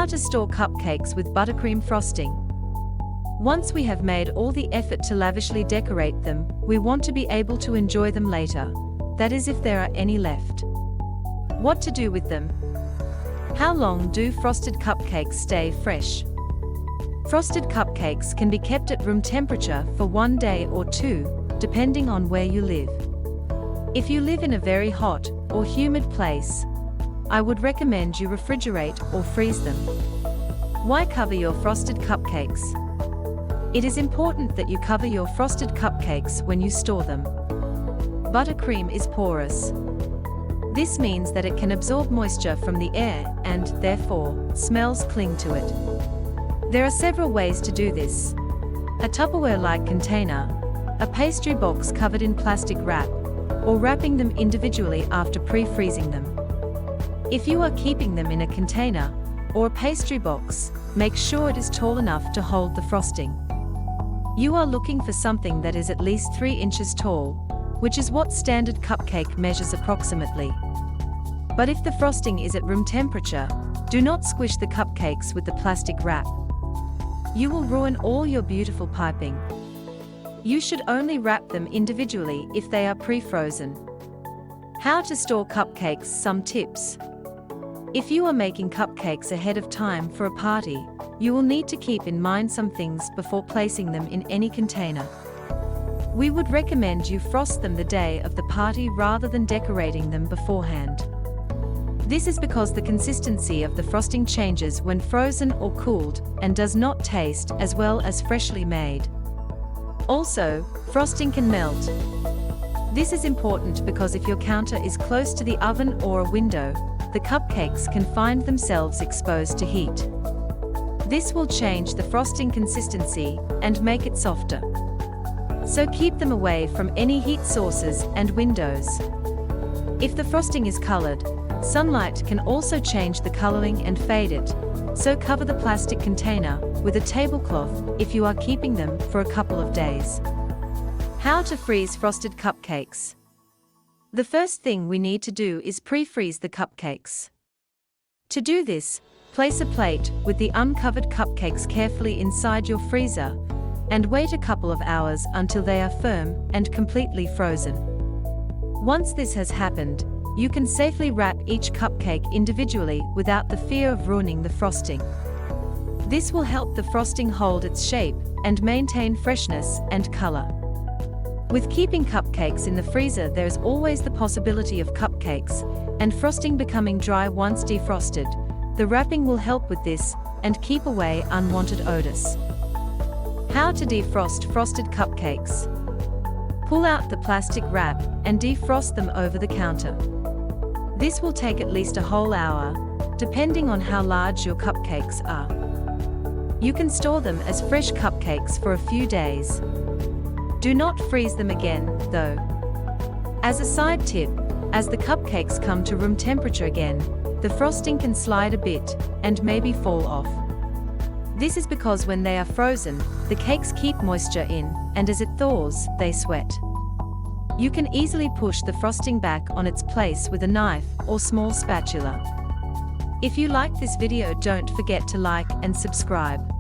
How to store cupcakes with buttercream frosting. Once we have made all the effort to lavishly decorate them, we want to be able to enjoy them later. That is, if there are any left. What to do with them? How long do frosted cupcakes stay fresh? Frosted cupcakes can be kept at room temperature for 1 day or 2, depending on where you live. If you live in a very hot or humid place, I would recommend you refrigerate or freeze them. Why cover your frosted cupcakes? It is important that you cover your frosted cupcakes when you store them. Buttercream is porous. This means that it can absorb moisture from the air and, therefore, smells cling to it. There are several ways to do this. A Tupperware-like container, a pastry box covered in plastic wrap, or wrapping them individually after pre-freezing them. If you are keeping them in a container or a pastry box, make sure it is tall enough to hold the frosting. You are looking for something that is at least 3 inches tall, which is what standard cupcake measures approximately. But if the frosting is at room temperature, do not squish the cupcakes with the plastic wrap. You will ruin all your beautiful piping. You should only wrap them individually if they are pre-frozen. How to store cupcakes. Some tips. If you are making cupcakes ahead of time for a party, you will need to keep in mind some things before placing them in any container. We would recommend you frost them the day of the party rather than decorating them beforehand. This is because the consistency of the frosting changes when frozen or cooled and does not taste as well as freshly made. Also, frosting can melt. This is important because if your counter is close to the oven or a window, the cupcakes can find themselves exposed to heat. This will change the frosting consistency and make it softer. So keep them away from any heat sources and windows. If the frosting is colored, sunlight can also change the coloring and fade it, so cover the plastic container with a tablecloth if you are keeping them for a couple of days. How to freeze frosted cupcakes. The first thing we need to do is pre-freeze the cupcakes. To do this, place a plate with the uncovered cupcakes carefully inside your freezer and wait a couple of hours until they are firm and completely frozen. Once this has happened, you can safely wrap each cupcake individually without the fear of ruining the frosting. This will help the frosting hold its shape and maintain freshness and color. With keeping cupcakes in the freezer, there is always the possibility of cupcakes and frosting becoming dry once defrosted. The wrapping will help with this and keep away unwanted odors. How to defrost frosted cupcakes. Pull out the plastic wrap and defrost them over the counter. This will take at least a whole hour, depending on how large your cupcakes are. You can store them as fresh cupcakes for a few days. Do not freeze them again, though. As a side tip, as the cupcakes come to room temperature again, the frosting can slide a bit and maybe fall off. This is because when they are frozen, the cakes keep moisture in, and as it thaws, they sweat. You can easily push the frosting back on its place with a knife or small spatula. If you like this video, don't forget to like and subscribe.